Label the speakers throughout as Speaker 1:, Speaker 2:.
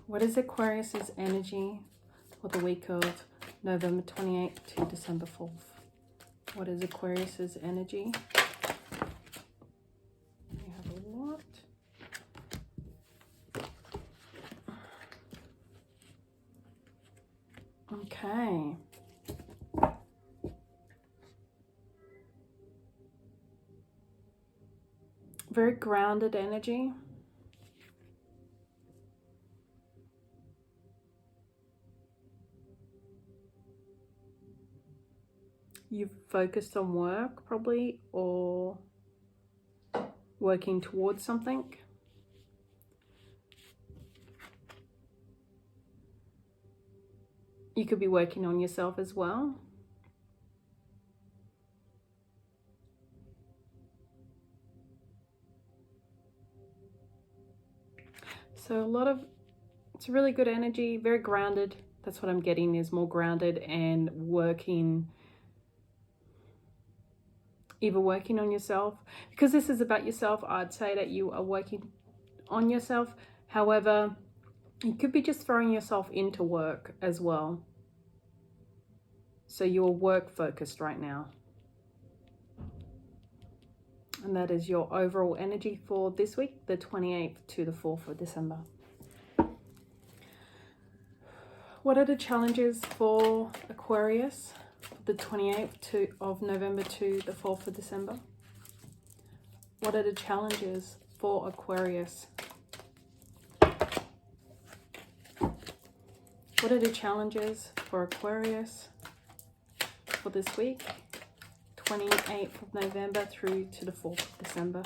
Speaker 1: What is Aquarius's energy for the week of November 28th to December 4th? What is Aquarius's energy? We have a lot. Okay. Very grounded energy. You've focused on work probably, or working towards something. You could be working on yourself as well. So it's really good energy, very grounded. That's what I'm getting, is more grounded and working, either working on yourself. Because this is about yourself, I'd say that you are working on yourself. However, you could be just throwing yourself into work as well. So you're work focused right now. And that is your overall energy for this week, the 28th to the 4th of December. What are the challenges for Aquarius, the 28th of November to the 4th of December? What are the challenges for Aquarius? What are the challenges for Aquarius for this week, 28th of November through to the 4th of December?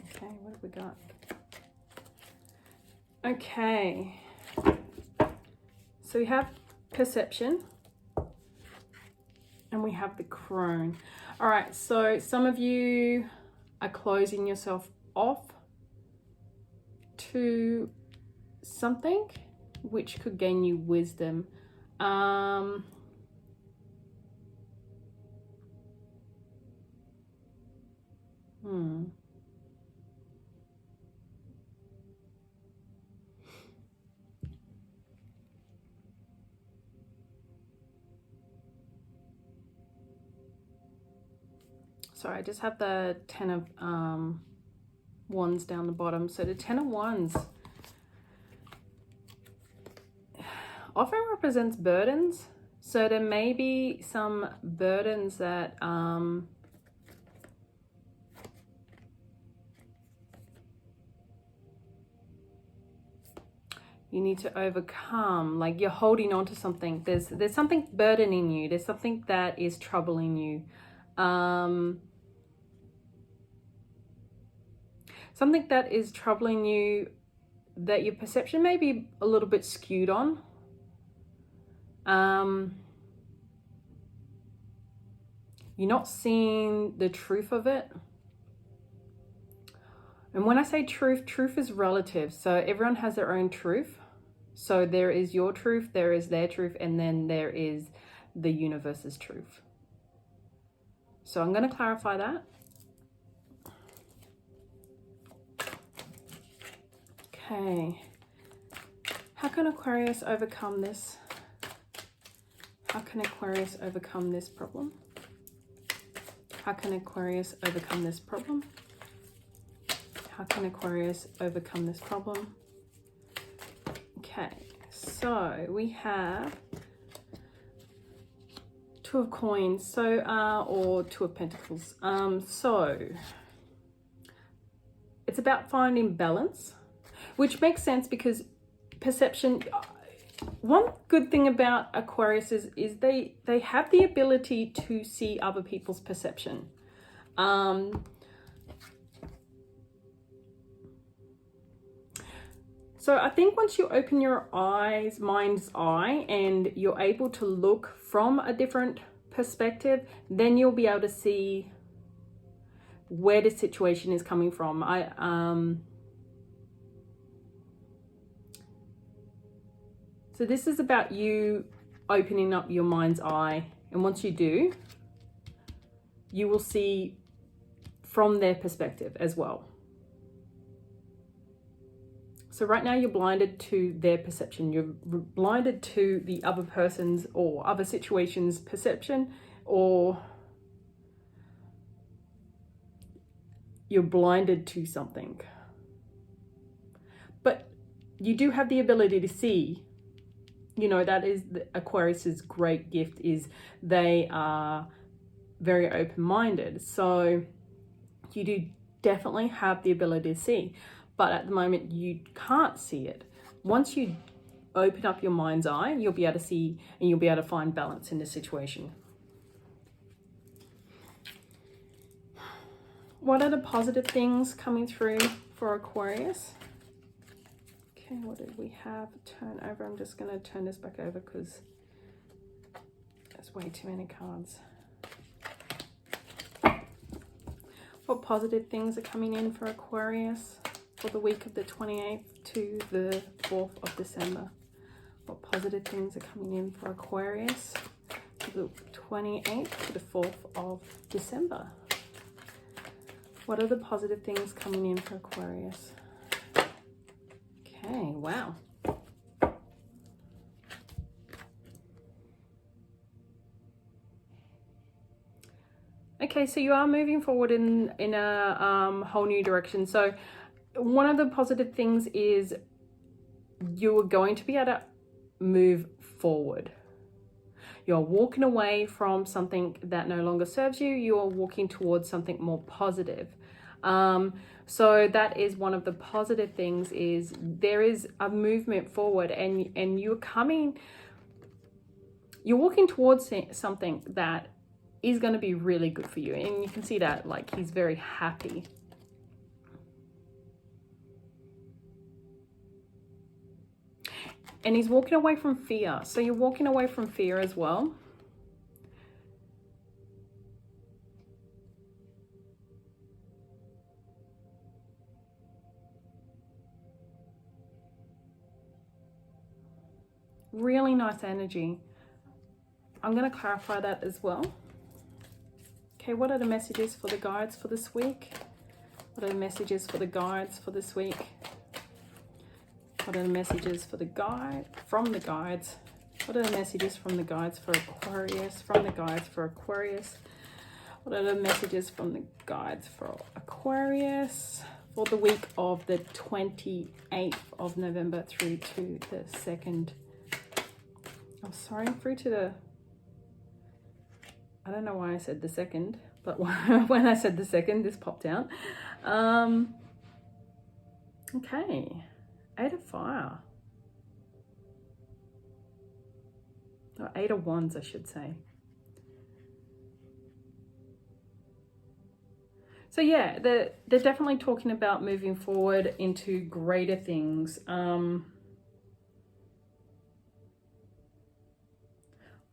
Speaker 1: Okay, what have we got? Okay. So we have perception and we have the crone. All right, so some of you are closing yourself off to something which could gain you wisdom. Sorry, I just have the 10 of Wands down the bottom. So the 10 of Wands often represents burdens. So there may be some burdens that you need to overcome. Like you're holding on to something. There's something burdening you. There's something that is troubling you. Something that is troubling you, that your perception may be a little bit skewed on. You're not seeing the truth of it. And when I say truth, truth is relative. So everyone has their own truth. So there is your truth, there is their truth, and then there is the universe's truth. So I'm going to clarify that. Okay. How can Aquarius overcome this? How can Aquarius overcome this problem? How can Aquarius overcome this problem? How can Aquarius overcome this problem? Okay, so we have Two of Coins, so or Two of Pentacles. So it's about finding balance, which makes sense because perception. One good thing about Aquarius is they have the ability to see other people's perception. So I think once you open your mind's eye, and you're able to look from a different perspective, then you'll be able to see where the situation is coming from. So this is about you opening up your mind's eye. And once you do, you will see from their perspective as well. So right now you're blinded to their perception. You're blinded to the other person's or other situation's perception, or you're blinded to something. But you do have the ability to see, you know, that is Aquarius's great gift, is they are very open-minded. So you do definitely have the ability to see, but at the moment you can't see it. Once you open up your mind's eye, you'll be able to see and you'll be able to find balance in the situation. What are the positive things coming through for Aquarius? Okay, what did we have? Turn over. I'm just going to turn this back over because there's way too many cards. What positive things are coming in for Aquarius for the week of the 28th to the 4th of December? What positive things are coming in for Aquarius for the 28th to the 4th of December? What are the positive things coming in for Aquarius? Okay, wow. Okay, so you are moving forward in a whole new direction. So one of the positive things is you are going to be able to move forward. You're walking away from something that no longer serves you. You're walking towards something more positive. So that is one of the positive things, is there is a movement forward, and you're walking towards something that is going to be really good for you. And you can see that, like, he's very happy. And he's walking away from fear. So you're walking away from fear as well. Really nice energy. I'm going to clarify that as well. Okay, what are the messages for the guides for this week? What are the messages for the guides for this week? What are the messages for the from the guides? What are the messages from the guides for Aquarius? From the guides for Aquarius. What are the messages from the guides for Aquarius for the week of the 28th of November through to the 2nd? I'm sorry, through to the... I don't know why I said the 2nd, but when I said the 2nd, this popped out. Okay. 8 of Fire. Or 8 of Wands, I should say. So yeah, they're definitely talking about moving forward into greater things.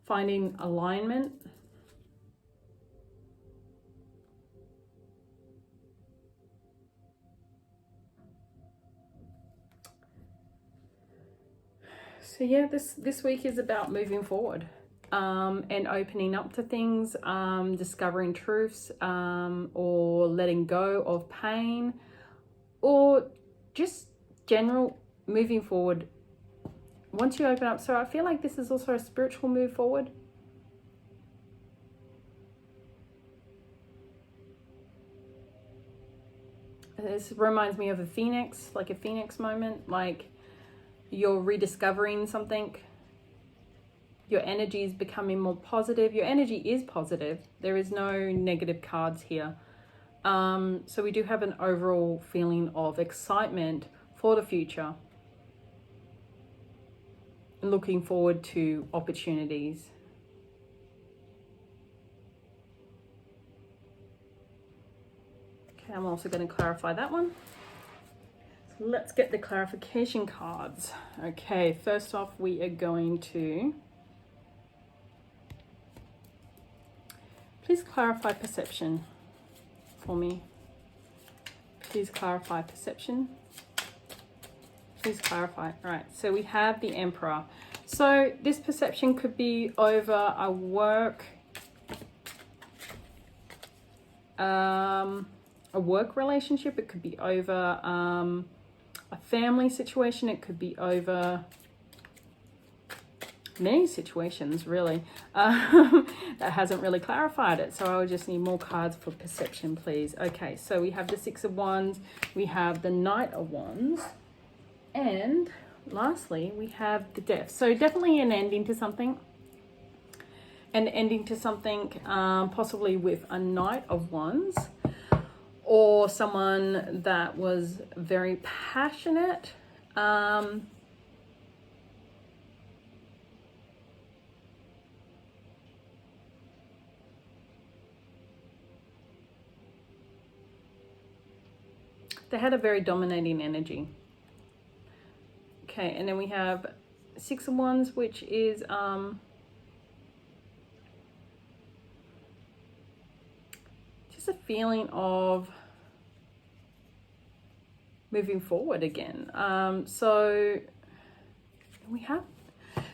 Speaker 1: Finding alignment. So yeah, this week is about moving forward and opening up to things, discovering truths, or letting go of pain, or just general moving forward. Once you open up, so I feel like this is also a spiritual move forward. This reminds me of a phoenix, like a phoenix moment, like you're rediscovering something. Your energy is becoming more positive. Your energy is positive. There is no negative cards here. So we do have an overall feeling of excitement for the future. And looking forward to opportunities. Okay, I'm also going to clarify that one. Let's get the clarification cards. Okay, first off, we are going to... Please clarify perception for me. Please clarify perception. Please clarify. All right, so we have the Emperor. So this perception could be over a work relationship. It could be over a family situation. It could be over many situations, really. That hasn't really clarified it, so I would just need more cards for perception, please. Okay, so we have the Six of Wands, we have the Knight of Wands, and lastly we have the Death. So definitely an ending to something, possibly with a Knight of Wands, or someone that was very passionate. They had a very dominating energy. Okay, and then we have Six of Wands, which is just a feeling of moving forward again. So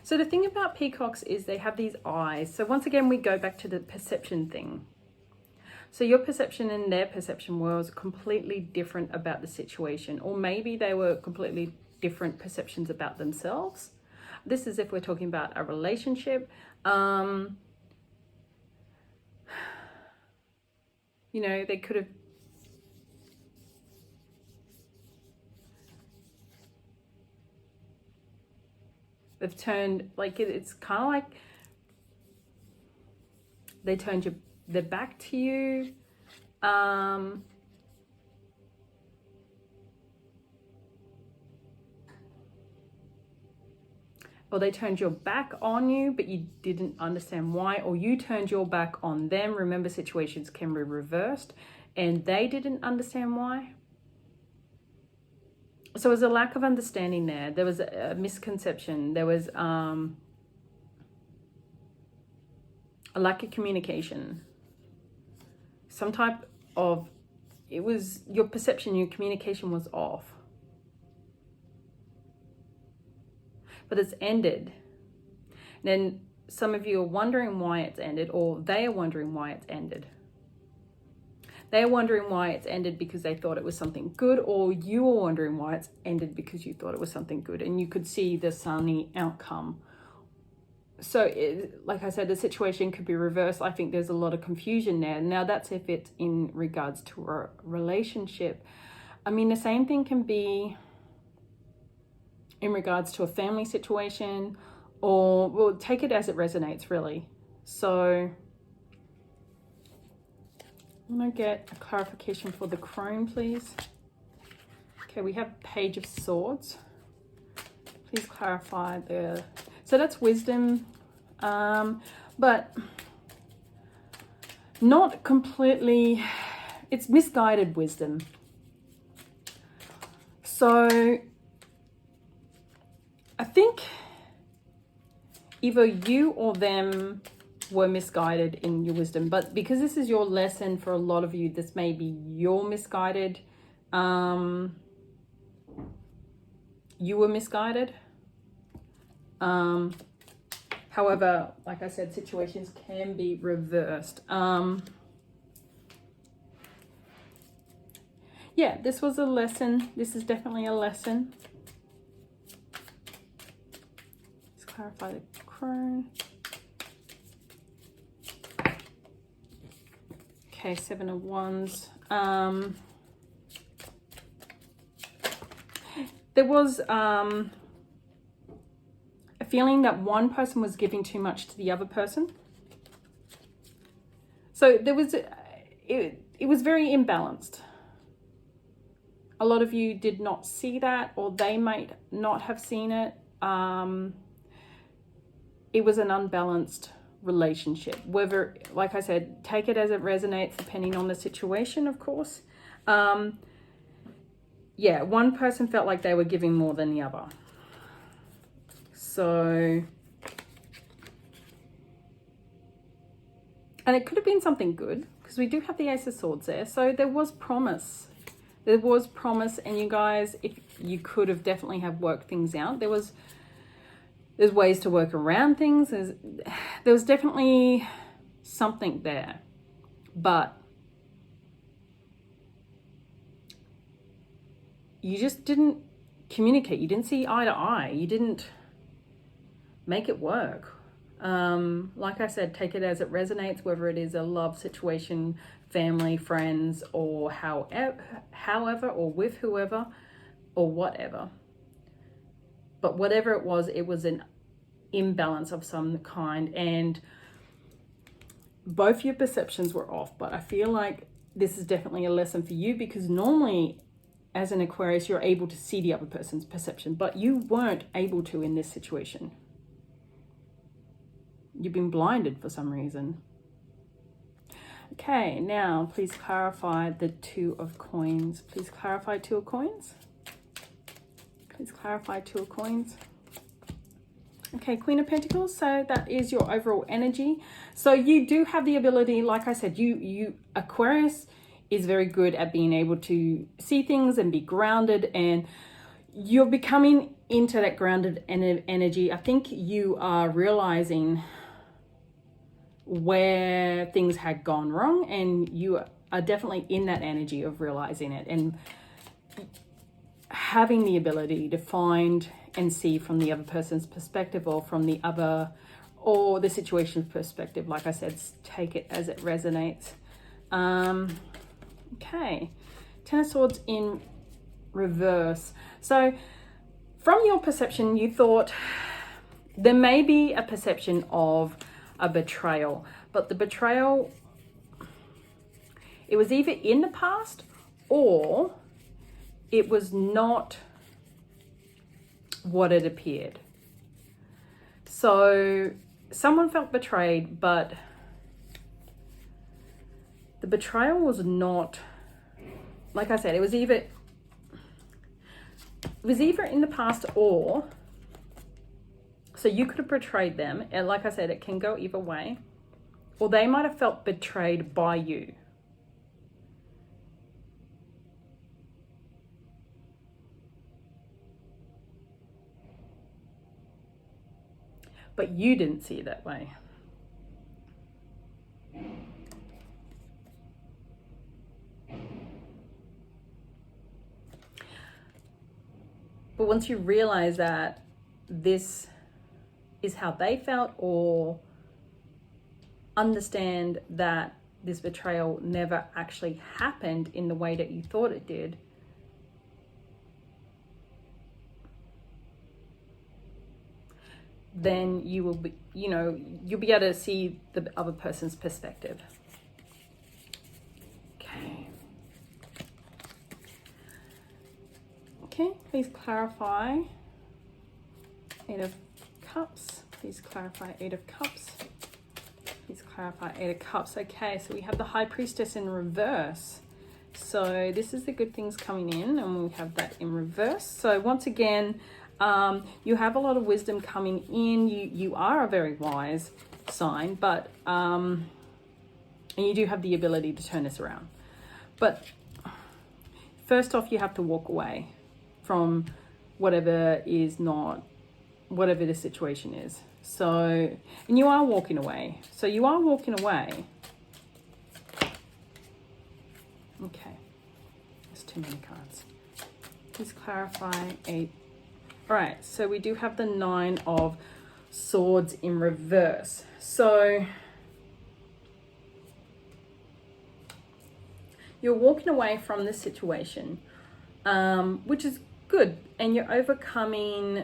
Speaker 1: the thing about peacocks is they have these eyes. So once again, we go back to the perception thing. So your perception and their perception was completely different about the situation, or maybe they were completely different perceptions about themselves. This is if we're talking about a relationship. You know, they could have turned, like, it's kind of like they turned their back to you. Or they turned your back on you, but you didn't understand why, or you turned your back on them. Remember, situations can be reversed, and they didn't understand why. So it was a lack of understanding there. There was a misconception. There was a lack of communication. Some type of, it was your perception, your communication was off. But it's ended. Then some of you are wondering why it's ended, or they are wondering why it's ended. They're wondering why it's ended because they thought it was something good, or you are wondering why it's ended because you thought it was something good, and you could see the sunny outcome. So like I said, the situation could be reversed. I think there's a lot of confusion there. Now that's if it's in regards to a relationship. I mean, the same thing can be in regards to a family situation, or, well, take it as it resonates, really. So I want to get a clarification for the crone, please. Okay, we have Page of Swords. Please clarify the... So that's wisdom, but not completely, it's misguided wisdom. So I think either you or them were misguided in your wisdom, but because this is your lesson for a lot of you, this may be your misguided. You were misguided. However, like I said, situations can be reversed. Yeah, this was a lesson. This is definitely a lesson. Let's clarify the crone. Okay, Seven of Wands. There was a feeling that one person was giving too much to the other person. So there was, it was very imbalanced. A lot of you did not see that, or they might not have seen it. It was an unbalanced relationship. Whether, like I said, take it as it resonates depending on the situation, of course. Yeah, one person felt like they were giving more than the other. So, and it could have been something good, because we do have the Ace of Swords there. So there was promise. There was promise, and you guys, if you could have definitely have worked things out. There's ways to work around things. There was definitely something there, but you just didn't communicate. You didn't see eye to eye. You didn't make it work. Like I said, take it as it resonates, whether it is a love situation, family, friends, or however, or with whoever, or whatever. But whatever it was an imbalance of some kind, and both your perceptions were off. But I feel like this is definitely a lesson for you, because normally as an Aquarius, you're able to see the other person's perception, but you weren't able to in this situation. You've been blinded for some reason. Okay, now please clarify the Two of Coins. Please clarify Two of Coins. Please clarify Two of Coins. Okay, Queen of Pentacles. So that is your overall energy. So you do have the ability, like I said, you Aquarius is very good at being able to see things and be grounded, and you're becoming into that grounded energy. I think you are realizing where things had gone wrong, and you are definitely in that energy of realizing it and having the ability to find and see from the other person's perspective, or from the other, or the situation's perspective. Like I said, take it as it resonates. Okay, Ten of Swords in reverse. So from your perception, you thought there may be a perception of a betrayal, but the betrayal, it was either in the past or it was not what it appeared. So someone felt betrayed, but the betrayal was not, like I said, it was either in the past, or so you could have betrayed them, and like I said, it can go either way, or they might have felt betrayed by you. But you didn't see it that way. But once you realize that this is how they felt, or understand that this betrayal never actually happened in the way that you thought it did, then you will be, you'll be able to see the other person's perspective. Okay, please clarify Eight of Cups. Please clarify Eight of Cups. Please clarify Eight of Cups. Okay, so we have the High Priestess in reverse. So this is the good things coming in, and we have that in reverse. So once again, you have a lot of wisdom coming in. You are a very wise sign, but and you do have the ability to turn this around. But first off, you have to walk away from whatever the situation is. So, and you are walking away. So you are walking away. Okay, there's too many cards. Please clarify Eight. All right, so we do have the Nine of Swords in reverse. So you're walking away from this situation, which is good, and you're overcoming.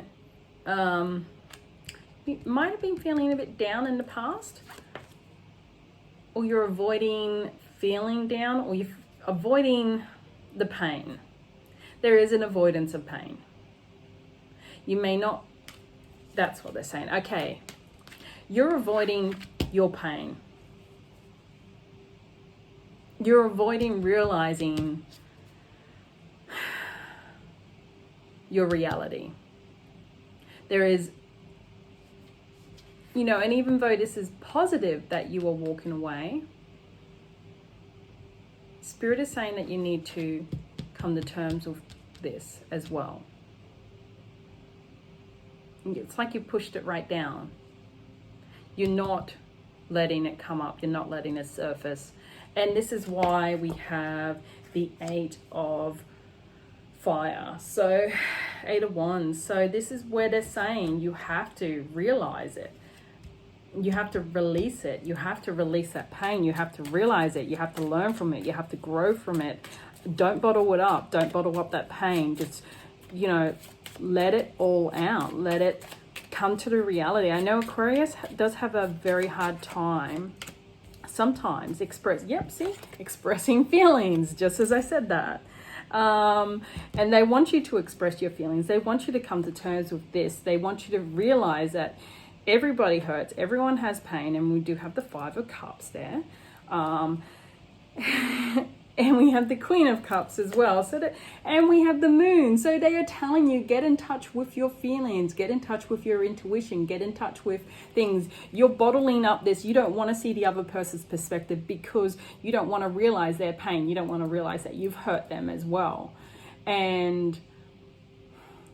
Speaker 1: You might have been feeling a bit down in the past, or you're avoiding feeling down, or you're avoiding the pain. There is an avoidance of pain. You may not, that's what they're saying. Okay, you're avoiding your pain. You're avoiding realizing your reality. There is, and even though this is positive that you are walking away, Spirit is saying that you need to come to terms with this as well. It's like you pushed it right down. You're not letting it come up. You're not letting it surface. And this is why we have the Eight of Fire. So Eight of Wands. So this is where they're saying you have to realize it. You have to release it. You have to release that pain. You have to realize it. You have to learn from it. You have to grow from it. Don't bottle it up. Don't bottle up that pain. Just, you know, let it all out. Let it come to the reality. I know Aquarius does have a very hard time sometimes expressing feelings, just as I said that. And they want you to express your feelings. They want you to come to terms with this. They want you to realize that everybody hurts. Everyone has pain. And we do have the Five of Cups there. And we have the Queen of Cups as well. And we have the Moon. So they are telling you, get in touch with your feelings. Get in touch with your intuition. Get in touch with things. You're bottling up this. You don't want to see the other person's perspective because you don't want to realize their pain. You don't want to realize that you've hurt them as well. And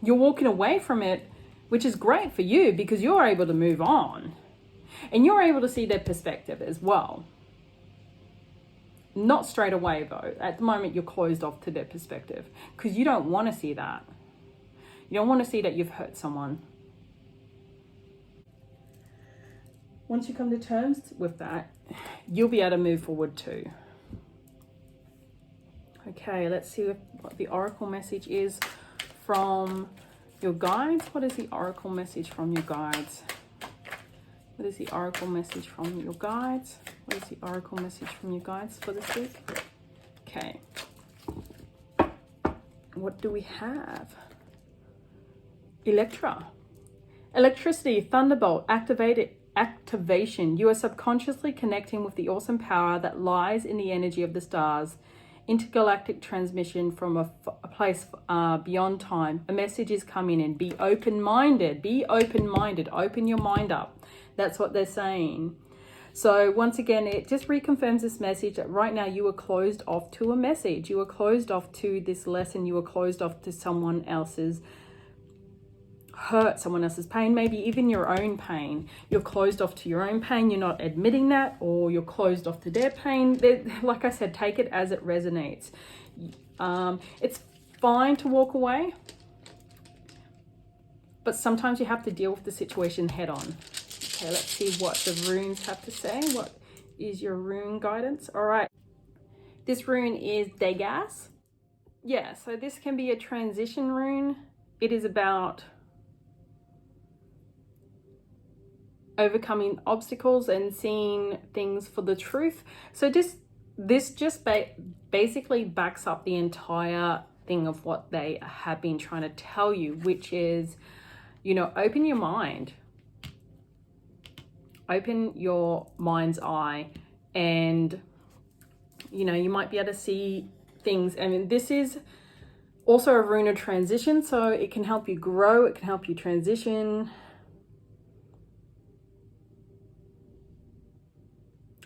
Speaker 1: you're walking away from it, which is great for you because you're able to move on. And you're able to see their perspective as well. Not straight away though. At the moment you're closed off to their perspective because you don't want to see that. You don't want to see that you've hurt someone. Once you come to terms with that, you'll be able to move forward too. Okay, let's see what the oracle message is from your guides. What is the oracle message from your guides? What is the oracle message from your guides? What is the oracle message from your guides for this week? Okay. What do we have? Electra. Electricity, thunderbolt, activation. You are subconsciously connecting with the awesome power that lies in the energy of the stars. Intergalactic transmission from a place beyond time. A message is coming in. Be open-minded. Be open-minded. Open your mind up. That's what they're saying. So once again, it just reconfirms this message that right now you are closed off to a message. You are closed off to this lesson. You are closed off to someone else's hurt, someone else's pain, maybe even your own pain. You're closed off to your own pain. You're not admitting that, or you're closed off to their pain. Like I said, take it as it resonates. It's fine to walk away, but sometimes you have to deal with the situation head on. Okay, let's see what the runes have to say. What is your rune guidance? All right. This rune is Degas. Yeah, so this can be a transition rune. It is about overcoming obstacles and seeing things for the truth. So this just basically backs up the entire thing of what they have been trying to tell you, which is, you know, open your mind. Open your mind's eye, and you know, you might be able to see things. I mean, this is also a rune of transition, so it can help you grow, it can help you transition.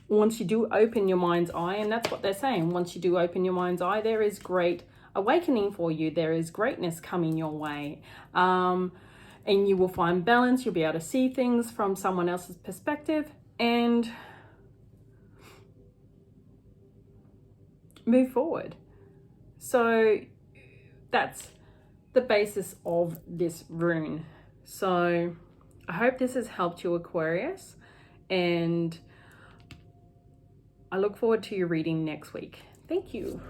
Speaker 1: Once you do open your mind's eye, and that's what they're saying, once you do open your mind's eye, there is great awakening for you. There is greatness coming your way. And you will find balance. You'll be able to see things from someone else's perspective and move forward. So that's the basis of this rune. So I hope this has helped you, Aquarius, and I look forward to your reading next week. Thank you.